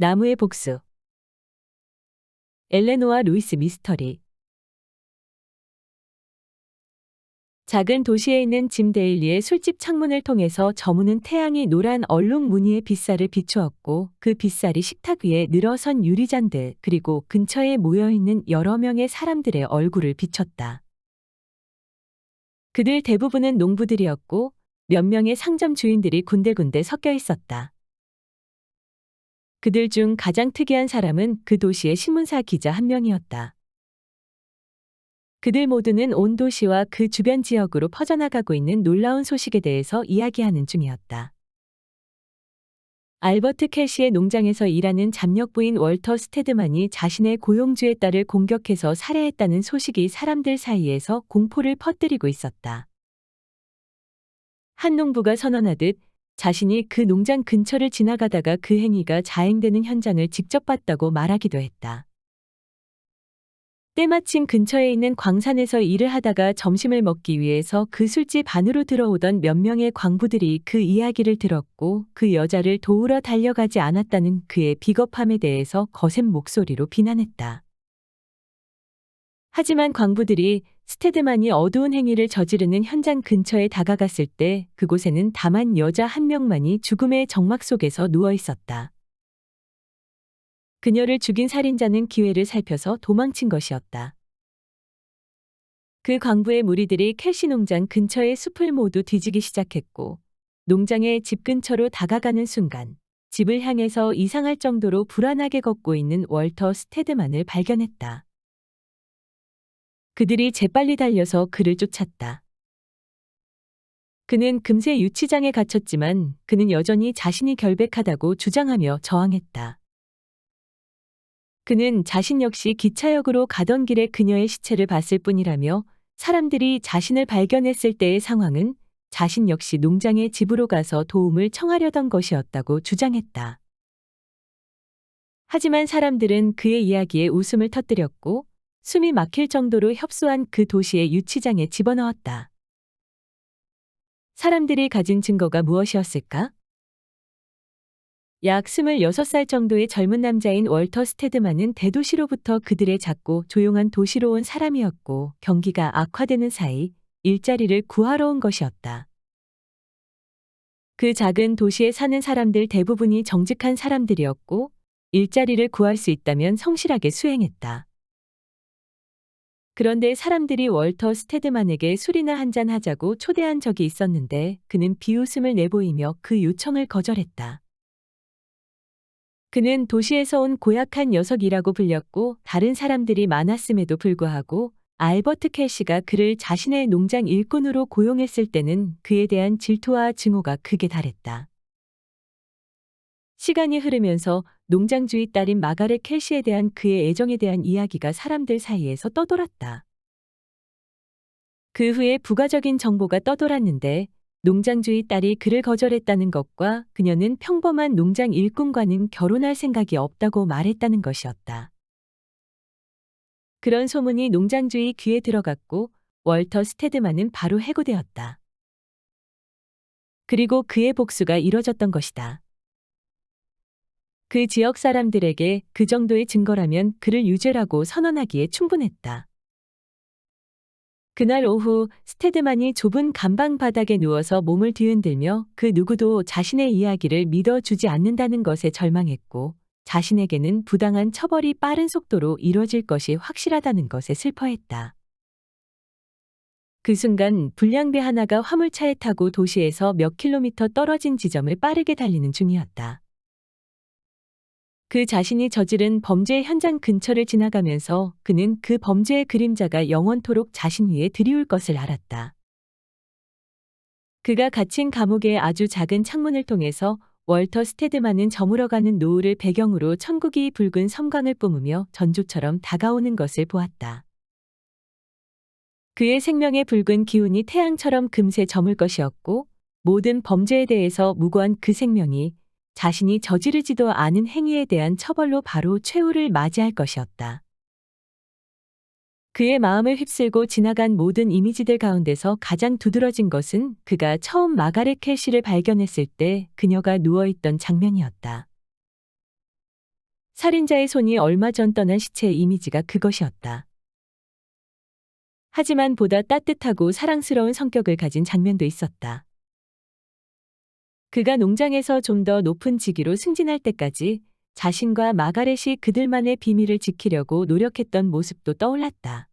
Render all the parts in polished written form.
나무의 복수. 엘레노아 루이스 미스터리. 작은 도시에 있는 짐 데일리의 술집 창문을 통해서 저무는 태양이 노란 얼룩 무늬의 빗살을 비추었고, 그 빗살이 식탁 위에 늘어선 유리잔들 그리고 근처에 모여있는 여러 명의 사람들의 얼굴을 비췄다. 그들 대부분은 농부들이었고 몇 명의 상점 주인들이 군데군데 섞여 있었다. 그들 중 가장 특이한 사람은 그 도시의 신문사 기자 한 명이었다. 그들 모두는 온 도시와 그 주변 지역으로 퍼져나가고 있는 놀라운 소식에 대해서 이야기하는 중이었다. 알버트 켈시의 농장에서 일하는 잡력부인 월터 스테드만이 자신의 고용주의 딸을 공격해서 살해했다는 소식이 사람들 사이에서 공포를 퍼뜨리고 있었다. 한 농부가 선언하듯 자신이 그 농장 근처를 지나가다가 그 행위가 자행되는 현장을 직접 봤다고 말하기도 했다. 때마침 근처에 있는 광산에서 일을 하다가 점심을 먹기 위해서 그 술집 안으로 들어오던 몇 명의 광부들이 그 이야기를 들었고, 그 여자를 도우러 달려가지 않았다는 그의 비겁함에 대해서 거센 목소리로 비난했다. 하지만 광부들이 스테드만이 어두운 행위를 저지르는 현장 근처에 다가갔을 때 그곳에는 다만 여자 한 명만이 죽음의 적막 속에서 누워 있었다. 그녀를 죽인 살인자는 기회를 살펴서 도망친 것이었다. 그 광부의 무리들이 켈시 농장 근처의 숲을 모두 뒤지기 시작했고, 농장의 집 근처로 다가가는 순간 집을 향해서 이상할 정도로 불안하게 걷고 있는 월터 스테드만을 발견했다. 그들이 재빨리 달려서 그를 쫓았다. 그는 금세 유치장에 갇혔지만 그는 여전히 자신이 결백하다고 주장하며 저항했다. 그는 자신 역시 기차역으로 가던 길에 그녀의 시체를 봤을 뿐이라며, 사람들이 자신을 발견했을 때의 상황은 자신 역시 농장의 집으로 가서 도움을 청하려던 것이었다고 주장했다. 하지만 사람들은 그의 이야기에 웃음을 터뜨렸고 숨이 막힐 정도로 협소한 그 도시의 유치장에 집어넣었다. 사람들이 가진 증거가 무엇이었을까? 약 26살 정도의 젊은 남자인 월터 스테드만은 대도시로부터 그들의 작고 조용한 도시로 온 사람이었고, 경기가 악화되는 사이 일자리를 구하러 온 것이었다. 그 작은 도시에 사는 사람들 대부분이 정직한 사람들이었고, 일자리를 구할 수 있다면 성실하게 수행했다. 그런데 사람들이 월터 스테드만에게 술이나 한잔 하자고 초대한 적이 있었는데 그는 비웃음을 내보이며 그 요청을 거절했다. 그는 도시에서 온 고약한 녀석이라고 불렸고, 다른 사람들이 많았음에도 불구하고 알버트 켈시가 그를 자신의 농장 일꾼으로 고용했을 때는 그에 대한 질투와 증오가 극에 달했다. 시간이 흐르면서 농장주의 딸인 마가렛 켈시에 대한 그의 애정에 대한 이야기가 사람들 사이에서 떠돌았다. 그 후에 부가적인 정보가 떠돌았는데, 농장주의 딸이 그를 거절했다는 것과 그녀는 평범한 농장 일꾼과는 결혼할 생각이 없다고 말했다는 것이었다. 그런 소문이 농장주의 귀에 들어갔고 월터 스테드만은 바로 해고되었다. 그리고 그의 복수가 이뤄졌던 것이다. 그 지역 사람들에게 그 정도의 증거라면 그를 유죄라고 선언하기에 충분했다. 그날 오후 스테드만이 좁은 감방 바닥에 누워서 몸을 뒤흔들며 그 누구도 자신의 이야기를 믿어주지 않는다는 것에 절망했고, 자신에게는 부당한 처벌이 빠른 속도로 이뤄질 것이 확실하다는 것에 슬퍼했다. 그 순간 불량배 하나가 화물차에 타고 도시에서 몇 킬로미터 떨어진 지점을 빠르게 달리는 중이었다. 그 자신이 저지른 범죄의 현장 근처를 지나가면서 그는 그 범죄의 그림자가 영원토록 자신 위에 드리울 것을 알았다. 그가 갇힌 감옥의 아주 작은 창문을 통해서 월터 스테드만은 저물어가는 노을을 배경으로 천국이 붉은 섬광을 뿜으며 전조처럼 다가오는 것을 보았다. 그의 생명의 붉은 기운이 태양처럼 금세 저물 것이었고, 모든 범죄에 대해서 무고한 그 생명이 자신이 저지르지도 않은 행위에 대한 처벌로 바로 최후를 맞이할 것이었다. 그의 마음을 휩쓸고 지나간 모든 이미지들 가운데서 가장 두드러진 것은 그가 처음 마가렛 켈시를 발견했을 때 그녀가 누워있던 장면이었다. 살인자의 손이 얼마 전 떠난 시체의 이미지가 그것이었다. 하지만 보다 따뜻하고 사랑스러운 성격을 가진 장면도 있었다. 그가 농장에서 좀 더 높은 직위로 승진할 때까지 자신과 마가렛이 그들만의 비밀을 지키려고 노력했던 모습도 떠올랐다.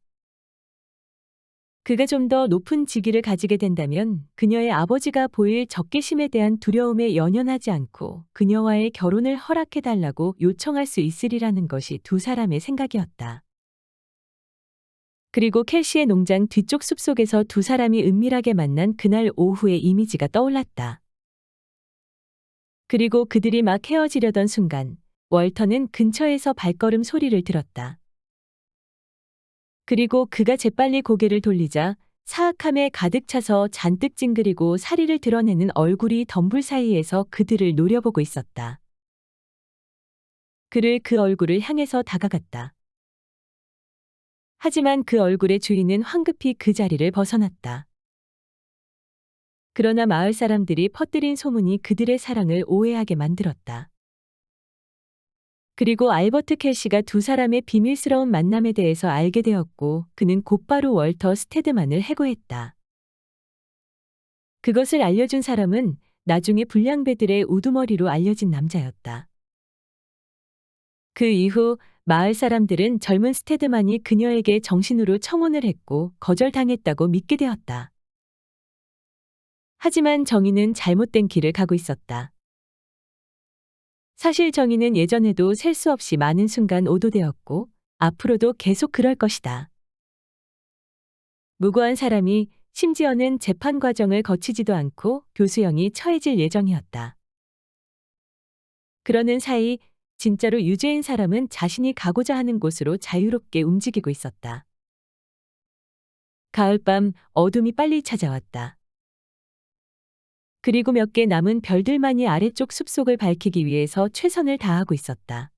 그가 좀 더 높은 직위를 가지게 된다면 그녀의 아버지가 보일 적개심에 대한 두려움에 연연하지 않고 그녀와의 결혼을 허락해달라고 요청할 수 있으리라는 것이 두 사람의 생각이었다. 그리고 켈시의 농장 뒤쪽 숲속에서 두 사람이 은밀하게 만난 그날 오후의 이미지가 떠올랐다. 그리고 그들이 막 헤어지려던 순간 월터는 근처에서 발걸음 소리를 들었다. 그리고 그가 재빨리 고개를 돌리자 사악함에 가득 차서 잔뜩 찡그리고 사리를 드러내는 얼굴이 덤불 사이에서 그들을 노려보고 있었다. 그를 그 얼굴을 향해서 다가갔다. 하지만 그 얼굴의 주인은 황급히 그 자리를 벗어났다. 그러나 마을 사람들이 퍼뜨린 소문이 그들의 사랑을 오해하게 만들었다. 그리고 알버트 켈시가 두 사람의 비밀스러운 만남에 대해서 알게 되었고 그는 곧바로 월터 스테드만을 해고했다. 그것을 알려준 사람은 나중에 불량배들의 우두머리로 알려진 남자였다. 그 이후 마을 사람들은 젊은 스테드만이 그녀에게 정신으로 청혼을 했고 거절당했다고 믿게 되었다. 하지만 정의는 잘못된 길을 가고 있었다. 사실 정의는 예전에도 셀 수 없이 많은 순간 오도되었고 앞으로도 계속 그럴 것이다. 무고한 사람이 심지어는 재판 과정을 거치지도 않고 교수형이 처해질 예정이었다. 그러는 사이 진짜로 유죄인 사람은 자신이 가고자 하는 곳으로 자유롭게 움직이고 있었다. 가을밤 어둠이 빨리 찾아왔다. 그리고 몇 개 남은 별들만이 아래쪽 숲속을 밝히기 위해서 최선을 다하고 있었다.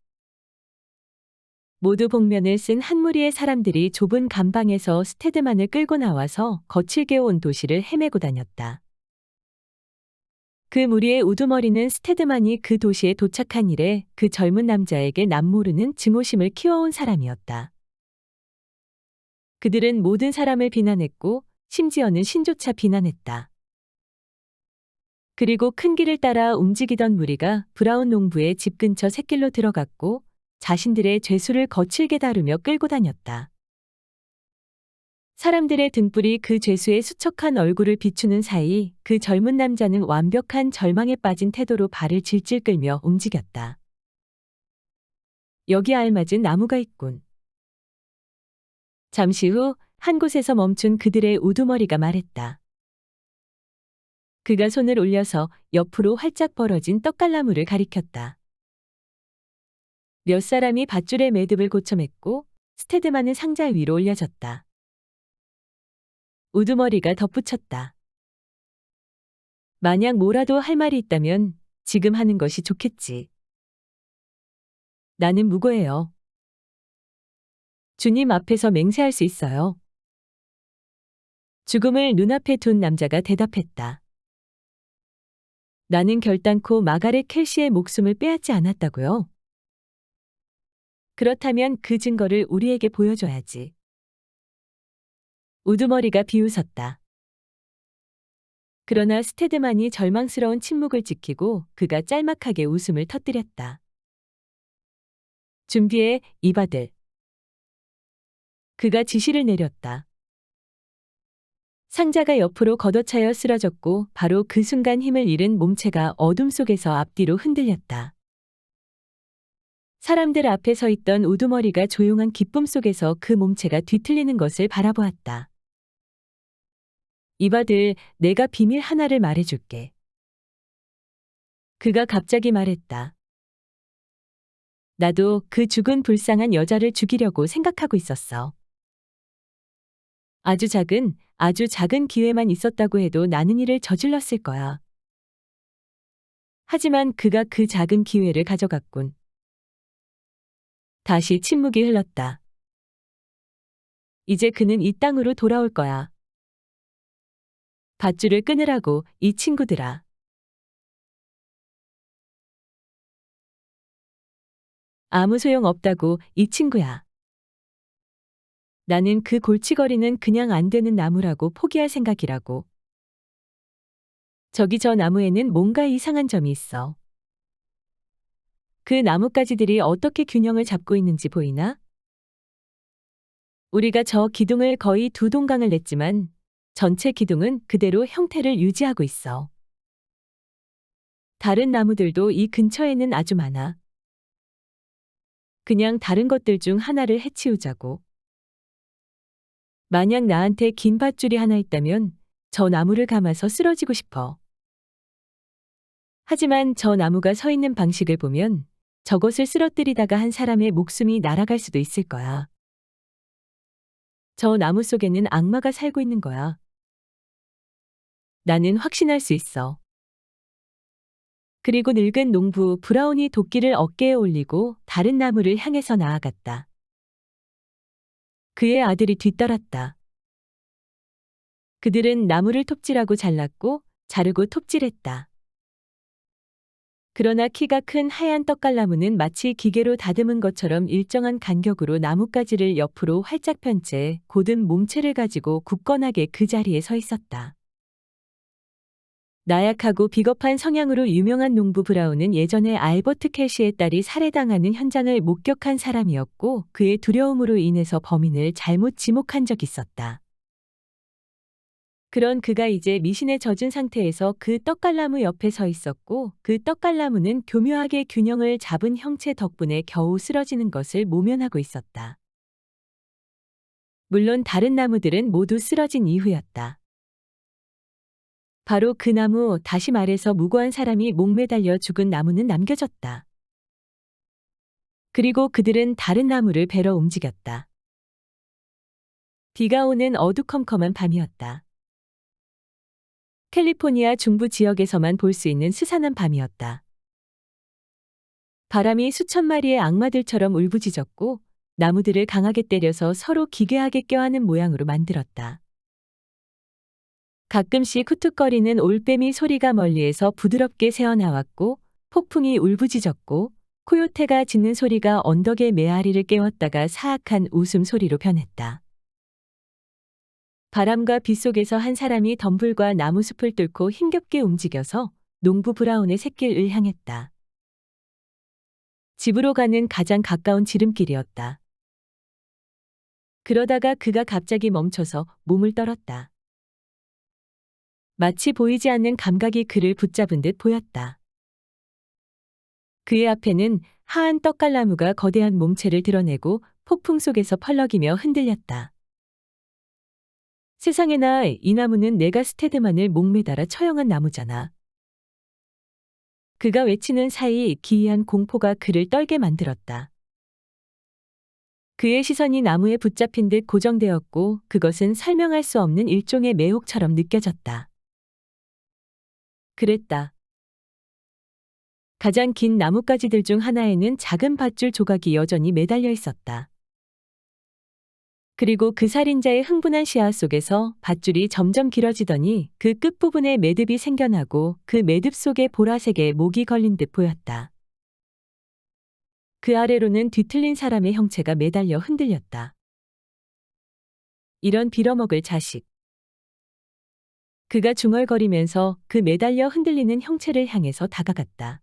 모두 복면을 쓴 한 무리의 사람들이 좁은 감방에서 스테드만을 끌고 나와서 거칠게 온 도시를 헤매고 다녔다. 그 무리의 우두머리는 스테드만이 그 도시에 도착한 이래 그 젊은 남자에게 남모르는 증오심을 키워온 사람이었다. 그들은 모든 사람을 비난했고 심지어는 신조차 비난했다. 그리고 큰 길을 따라 움직이던 무리가 브라운 농부의 집 근처 샛길로 들어갔고 자신들의 죄수를 거칠게 다루며 끌고 다녔다. 사람들의 등불이 그 죄수의 수척한 얼굴을 비추는 사이 그 젊은 남자는 완벽한 절망에 빠진 태도로 발을 질질 끌며 움직였다. 여기 알맞은 나무가 있군. 잠시 후 한 곳에서 멈춘 그들의 우두머리가 말했다. 그가 손을 올려서 옆으로 활짝 벌어진 떡갈나무를 가리켰다. 몇 사람이 밧줄에 매듭을 고쳐맸고 스테드만은 상자 위로 올려졌다. 우두머리가 덧붙였다. 만약 뭐라도 할 말이 있다면 지금 하는 것이 좋겠지. 나는 무고해요. 주님 앞에서 맹세할 수 있어요. 죽음을 눈앞에 둔 남자가 대답했다. 나는 결단코 마가렛 켈시의 목숨을 빼앗지 않았다고요. 그렇다면 그 증거를 우리에게 보여줘야지. 우두머리가 비웃었다. 그러나 스테드만이 절망스러운 침묵을 지키고 그가 짤막하게 웃음을 터뜨렸다. 준비해, 이바들. 그가 지시를 내렸다. 상자가 옆으로 걷어차여 쓰러졌고 바로 그 순간 힘을 잃은 몸체가 어둠 속에서 앞뒤로 흔들렸다. 사람들 앞에 서 있던 우두머리가 조용한 기쁨 속에서 그 몸체가 뒤틀리는 것을 바라보았다. 이바들, 내가 비밀 하나를 말해줄게. 그가 갑자기 말했다. 나도 그 죽은 불쌍한 여자를 죽이려고 생각하고 있었어. 아주 작은 기회만 있었다고 해도 나는 이를 저질렀을 거야. 하지만 그가 그 작은 기회를 가져갔군. 다시 침묵이 흘렀다. 이제 그는 이 땅으로 돌아올 거야. 밧줄을 끊으라고, 이 친구들아. 아무 소용 없다고, 이 친구야. 나는 그 골치거리는 그냥 안 되는 나무라고 포기할 생각이라고. 저기 저 나무에는 뭔가 이상한 점이 있어. 그 나뭇가지들이 어떻게 균형을 잡고 있는지 보이나? 우리가 저 기둥을 거의 두 동강을 냈지만 전체 기둥은 그대로 형태를 유지하고 있어. 다른 나무들도 이 근처에는 아주 많아. 그냥 다른 것들 중 하나를 해치우자고. 만약 나한테 긴 밧줄이 하나 있다면 저 나무를 감아서 쓰러지고 싶어. 하지만 저 나무가 서 있는 방식을 보면 저것을 쓰러뜨리다가 한 사람의 목숨이 날아갈 수도 있을 거야. 저 나무 속에는 악마가 살고 있는 거야. 나는 확신할 수 있어. 그리고 늙은 농부 브라운이 도끼를 어깨에 올리고 다른 나무를 향해서 나아갔다. 그의 아들이 뒤따랐다. 그들은 나무를 톱질하고 잘랐고 자르고 톱질했다. 그러나 키가 큰 하얀 떡갈나무는 마치 기계로 다듬은 것처럼 일정한 간격으로 나뭇가지를 옆으로 활짝 편 채 곧은 몸체를 가지고 굳건하게 그 자리에 서 있었다. 나약하고 비겁한 성향으로 유명한 농부 브라운은 예전에 알버트 켈시의 딸이 살해당하는 현장을 목격한 사람이었고 그의 두려움으로 인해서 범인을 잘못 지목한 적이 있었다. 그런 그가 이제 미신에 젖은 상태에서 그 떡갈나무 옆에 서 있었고 그 떡갈나무는 교묘하게 균형을 잡은 형체 덕분에 겨우 쓰러지는 것을 모면하고 있었다. 물론 다른 나무들은 모두 쓰러진 이후였다. 바로 그 나무, 다시 말해서 무고한 사람이 목매달려 죽은 나무는 남겨졌다. 그리고 그들은 다른 나무를 베러 움직였다. 비가 오는 어두컴컴한 밤이었다. 캘리포니아 중부 지역에서만 볼 수 있는 스산한 밤이었다. 바람이 수천 마리의 악마들처럼 울부짖었고 나무들을 강하게 때려서 서로 기괴하게 껴안은 모양으로 만들었다. 가끔씩 후툭거리는 올빼미 소리가 멀리에서 부드럽게 새어나왔고 폭풍이 울부짖었고 코요테가 짖는 소리가 언덕의 메아리를 깨웠다가 사악한 웃음소리로 변했다. 바람과 비 속에서 한 사람이 덤불과 나무숲을 뚫고 힘겹게 움직여서 농부 브라운의 샛길을 향했다. 집으로 가는 가장 가까운 지름길이었다. 그러다가 그가 갑자기 멈춰서 몸을 떨었다. 마치 보이지 않는 감각이 그를 붙잡은 듯 보였다. 그의 앞에는 하얀 떡갈나무가 거대한 몸체를 드러내고 폭풍 속에서 펄럭이며 흔들렸다. 세상에나 이 나무는 내가 스테드만을 목매달아 처형한 나무잖아. 그가 외치는 사이 기이한 공포가 그를 떨게 만들었다. 그의 시선이 나무에 붙잡힌 듯 고정되었고 그것은 설명할 수 없는 일종의 매혹처럼 느껴졌다. 그랬다. 가장 긴 나뭇가지들 중 하나에는 작은 밧줄 조각이 여전히 매달려 있었다. 그리고 그 살인자의 흥분한 시야 속에서 밧줄이 점점 길어지더니 그 끝부분에 매듭이 생겨나고 그 매듭 속에 보라색의 목이 걸린 듯 보였다. 그 아래로는 뒤틀린 사람의 형체가 매달려 흔들렸다. 이런 빌어먹을 자식. 그가 중얼거리면서 그 매달려 흔들리는 형체를 향해서 다가갔다.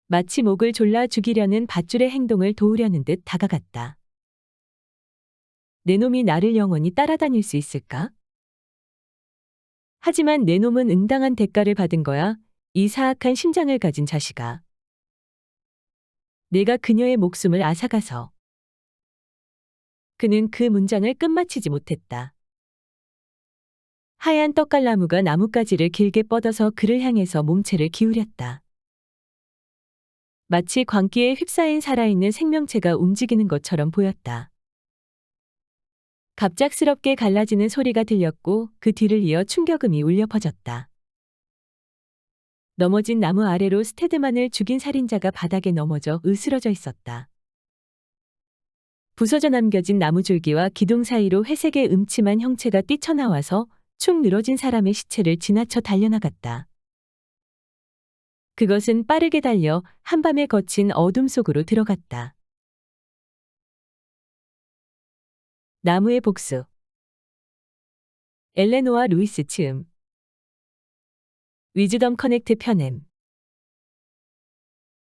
마치 목을 졸라 죽이려는 밧줄의 행동을 도우려는 듯 다가갔다. 내 놈이 나를 영원히 따라다닐 수 있을까? 하지만 내 놈은 응당한 대가를 받은 거야. 이 사악한 심장을 가진 자식아. 내가 그녀의 목숨을 앗아가서. 그는 그 문장을 끝마치지 못했다. 하얀 떡갈나무가 나뭇가지를 길게 뻗어서 그를 향해서 몸체를 기울였다. 마치 광기에 휩싸인 살아있는 생명체가 움직이는 것처럼 보였다. 갑작스럽게 갈라지는 소리가 들렸고 그 뒤를 이어 충격음이 울려 퍼졌다. 넘어진 나무 아래로 스테드만을 죽인 살인자가 바닥에 넘어져 으스러져 있었다. 부서져 남겨진 나무줄기와 기둥 사이로 회색의 음침한 형체가 뛰쳐나와서 축 늘어진 사람의 시체를 지나쳐 달려나갔다. 그것은 빠르게 달려 한밤에 거친 어둠 속으로 들어갔다. 나무의 복수. 엘레노아 루이스 츠음. 위즈덤 커넥트 편엠.